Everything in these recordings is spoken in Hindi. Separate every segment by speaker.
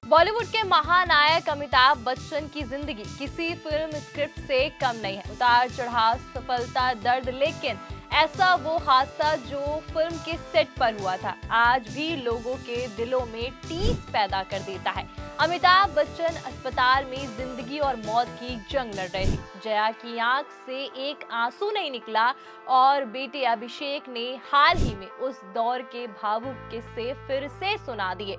Speaker 1: बॉलीवुड के महानायक अमिताभ बच्चन की जिंदगी किसी फिल्म स्क्रिप्ट से कम नहीं है। उतार चढ़ाव, सफलता, दर्द, लेकिन ऐसा वो हादसा जो फिल्म के सेट पर हुआ था आज भी लोगों के दिलों में टीस पैदा कर देता है। अमिताभ बच्चन अस्पताल में जिंदगी और मौत की जंग लड़ रहे थे। जया की आंख से एक आंसू नहीं निकला और बेटे अभिषेक ने हाल ही में उस दौर के भावुक किस्से फिर से सुना दिए।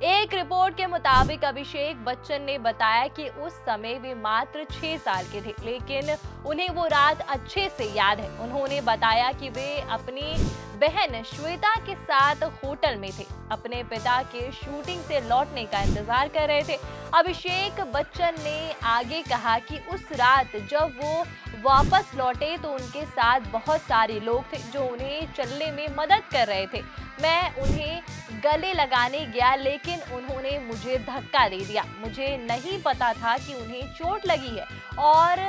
Speaker 1: एक रिपोर्ट के मुताबिक अभिषेक बच्चन ने बताया कि उस समय वे मात्र 6 साल के थे, लेकिन उन्हें वो रात अच्छे से याद है। उन्होंने बताया कि वे अपनी बहन श्वेता के साथ होटल में थे, अपने पिता के शूटिंग से लौटने का इंतजार कर रहे थे। अभिषेक बच्चन ने आगे कहा कि उस रात जब वो वापस लौटे तो उनके साथ बहुत सारे लोग थे जो उन्हें चलने में मदद कर रहे थे। मैं उन्हें गले लगाने गया लेकिन उन्होंने मुझे धक्का दे दिया। मुझे नहीं पता था कि उन्हें चोट लगी है और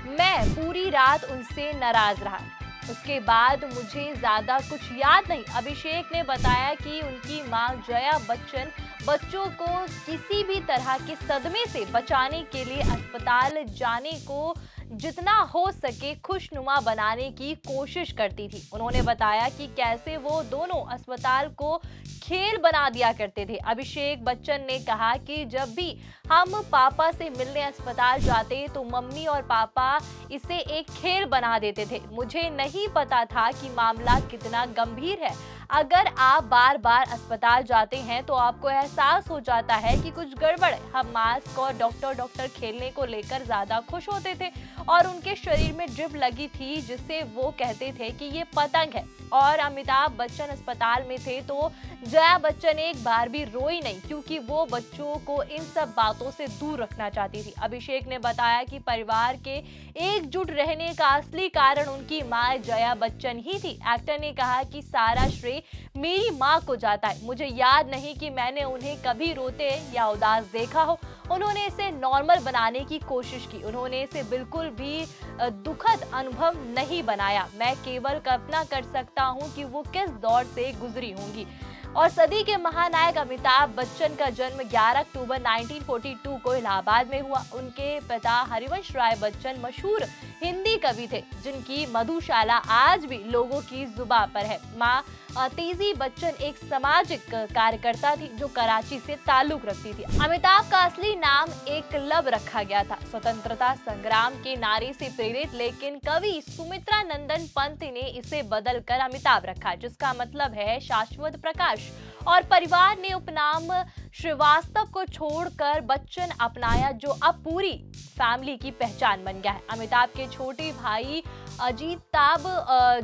Speaker 1: मैं पूरी रात उनसे नाराज रहा। उसके बाद मुझे ज्यादा कुछ याद नहीं। अभिषेक ने बताया कि उनकी मां जया बच्चन बच्चों को किसी भी तरह के सदमे से बचाने के लिए अस्पताल जाने को जितना हो सके खुशनुमा बनाने की कोशिश करती थी। उन्होंने बताया कि कैसे वो दोनों अस्पताल को खेल बना दिया करते थे। अभिषेक बच्चन ने कहा कि जब भी हम पापा से मिलने अस्पताल जाते तो मम्मी और पापा इसे एक खेल बना देते थे। मुझे नहीं पता था कि मामला कितना गंभीर है। अगर आप बार बार अस्पताल जाते हैं तो आपको एहसास हो जाता है कि कुछ गड़बड़ है। हम मास्क और डॉक्टर खेलने को लेकर ज्यादा खुश होते थे और उनके शरीर में ड्रिप लगी थी जिससे वो कहते थे कि ये पतंग है। और अमिताभ बच्चन अस्पताल में थे तो जया बच्चन एक बार भी रोई नहीं क्योंकि वो बच्चों को इन सब बातों से दूर रखना चाहती थी। अभिषेक ने बताया कि परिवार के एकजुट रहने का असली कारण उनकी मां जया बच्चन ही थी। एक्टर ने कहा कि सारा श्रेय मेरी मां को जाता है। मुझे याद नहीं कि मैंने उन्हें कभी रोते या उदास देखा हो। उन्होंने इसे नॉर्मल बनाने की कोशिश की। उन्होंने इसे बिल्कुल भी दुखद अनुभव नहीं बनाया। मैं केवल कल्पना कर सकता हूं कि वो किस दौर से गुजरी होंगी। और सदी के महानायक अमिताभ बच्चन का जन्म 11 अक्टूबर 1942 को इलाहाबाद में हुआ। उनके पिता हरिवंश राय बच्चन मशहूर हिंदी कवि थे जिनकी मधुशाला आज भी लोगों की जुबान पर है। मां तेजी बच्चन एक सामाजिक कार्यकर्ता थी जो कराची से ताल्लुक रखती थी। अमिताभ का असली नाम एकलव्य रखा गया था। स्वतंत्रता संग्राम के नारे से प्रेरित, लेकिन कवि सुमित्रा नंदन पंत ने इसे बदलकर अमिताभ रखा जिसका मतलब है शाश्वत प्रकाश। और परिवार ने उपनाम श्रीवास्तव को छोड़कर बच्चन अपनाया जो अब पूरी फैमिली की पहचान बन गया है। अमिताभ के छोटे भाई अजीताभ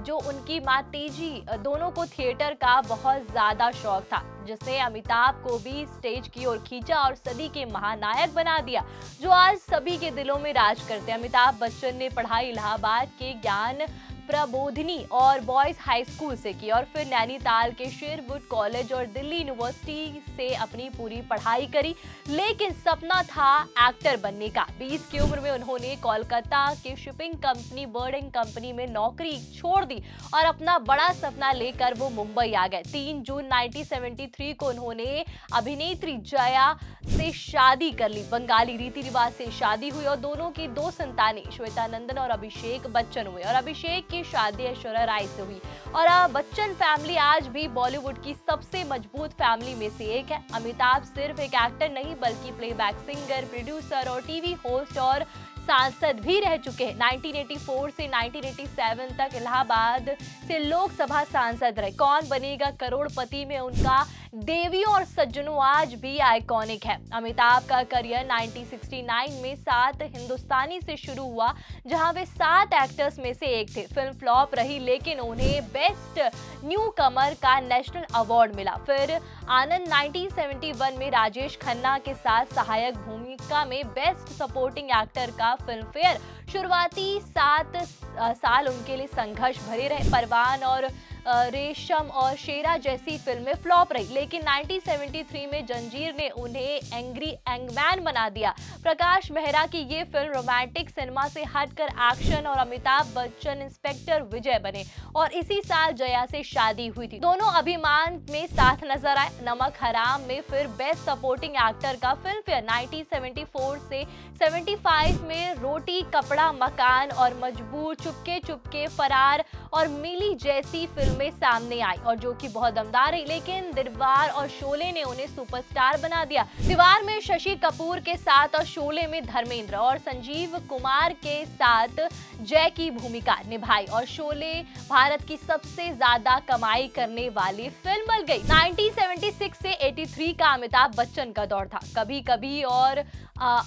Speaker 1: जो उनकी मां तेजी दोनों को थिएटर का बहुत ज्यादा शौक था जिसने अमिताभ को भी स्टेज की ओर खींचा और सदी के महानायक बना दिया जो आज सभी के दिलों में राज करते हैं। अमिताभ बच्चन ने पढ़ाई इलाहाबाद के ज्ञान प्रबोधिनी और बॉयज हाई स्कूल से की और फिर नैनीताल के शेरवुड कॉलेज और दिल्ली यूनिवर्सिटी से अपनी पूरी पढ़ाई करी, लेकिन सपना था एक्टर बनने का। 20 की उम्र में उन्होंने कोलकाता के शिपिंग कंपनी बर्डिंग कंपनी में नौकरी छोड़ दी और अपना बड़ा सपना लेकर वो मुंबई आ गए। 3 जून 1973 को उन्होंने अभिनेत्री जया से शादी कर ली। बंगाली रीति रिवाज से शादी हुई और दोनों की 2 संतानें श्वेता नंदन और अभिषेक बच्चन हुए और अभिषेक की शादी ऐश्वर्या राय से हुई। और बच्चन फैमिली आज भी बॉलीवुड की सबसे मजबूत फैमिली में से एक है। अमिताभ सिर्फ एक एक्टर नहीं बल्कि प्लेबैक सिंगर, प्रोड्यूसर और टीवी होस्ट और सांसद भी रह चुके हैं। 1984 से 1987 तक इलाहाबाद से लोकसभा सांसद रहे। कौन बनेगा करोड़पति में उनका देवियों और सज्जनों आज भी आइकॉनिक है। अमिताभ का करियर 1969 में 7 हिंदुस्तानी से शुरू हुआ जहां वे 7 एक्टर्स में से एक थे। फिल्म फ्लॉप रही लेकिन उन्हें बेस्ट न्यू कमर का नेशनल अवार्ड मिला। फिर आनंद 1971 में राजेश खन्ना के साथ सहायक भूमिका में बेस्ट सपोर्टिंग एक्टर का फिल्म फेयर। शुरुआती 7 साल उनके लिए संघर्ष भरे रहे। परवान और रेशम और शेरा जैसी फिल्में फ्लॉप रही, लेकिन 1973 में जंजीर ने उन्हें एंग्री यंगमैन बना दिया। प्रकाश मेहरा की ये फिल्म रोमांटिक सिनेमा से हटकर एक्शन और अमिताभ बच्चन इंस्पेक्टर विजय बने और इसी साल जया से शादी हुई थी। दोनों अभिमान में साथ नजर आए। नमक हराम में फिर बेस्ट सपोर्टिंग एक्टर का फिल्म फेयर 1974 से 75 में रोटी कपड़ा मकान और मजबूर, चुपके चुपके, फरार और मिली जैसी फिल्में सामने आई और जो कि बहुत दमदार रही, लेकिन दीवार और शोले ने उन्हें सुपरस्टार बना दिया। दीवार में शशि कपूर के साथ और शोले में धर्मेंद्र और संजीव कुमार के साथ जय की भूमिका निभाई और शोले भारत की सबसे ज्यादा कमाई करने वाली फिल्म बन गई। 1976 से 83 का अमिताभ बच्चन का दौर था। कभी कभी और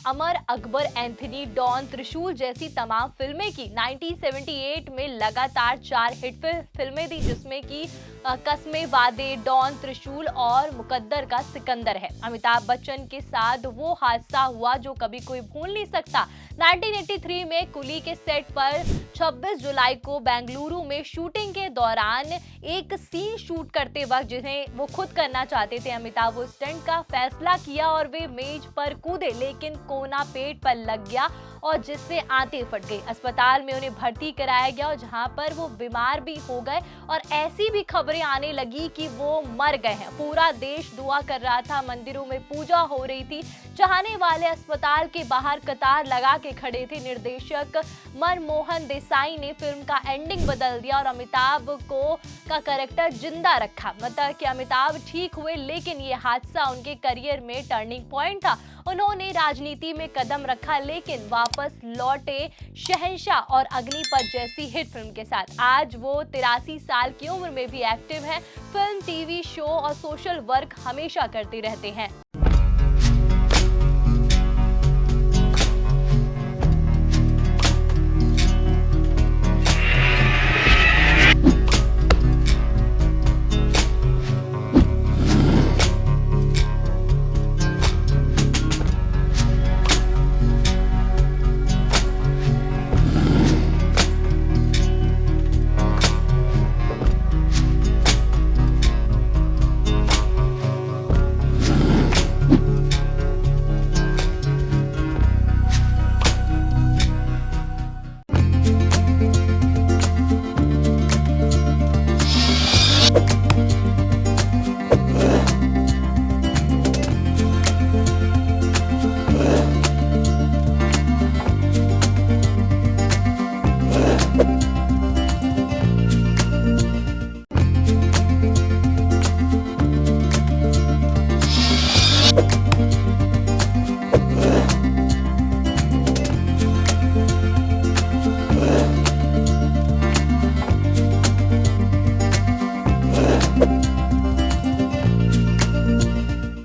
Speaker 1: अमर अकबर, एंथनी, डॉन, त्रिशूल जैसी तमाम फिल्में की। 1978 में लगातार 4 हिट फिल्में दी, जिसमें कि कस्मे वादे, डॉन, त्रिशूल और मुकद्दर का सिकंदर है। अमिताभ बच्चन के साथ वो हादसा हुआ जो कभी कोई भूल नहीं सकता। 1983 में कुली के सेट पर 26 जुलाई को बेंगलुरु में शूटिंग के दौरान एक सीन शूट करते वक्त जिन्हें वो खुद करना चाहते थे, अमिताभ वो स्टंट का फैसला किया और वे मेज पर कूदे, लेकिन कोना पेट पर लग गया और जिससे आंतें फट गई। अस्पताल में उन्हें भर्ती कराया गया और जहां पर वो बीमार भी हो गए और ऐसी भी खबरें आने लगी कि वो मर गए हैं। पूरा देश दुआ कर रहा था, मंदिरों में पूजा हो रही थी, चाहने वाले अस्पताल के बाहर कतार लगा के खड़े थे। निर्देशक मनमोहन देसाई ने फिल्म का एंडिंग बदल दिया और अमिताभ को का कैरेक्टर जिंदा रखा। मतलब कि अमिताभ ठीक हुए, लेकिन ये हादसा उनके करियर में टर्निंग पॉइंट था। उन्होंने राजनीति में कदम रखा, लेकिन वापस लौटे शहंशाह और अग्निपथ जैसी हिट फिल्म के साथ। आज वो 83 साल की उम्र में भी एक्टिव हैं। फिल्म, टीवी शो और सोशल वर्क हमेशा करते रहते हैं।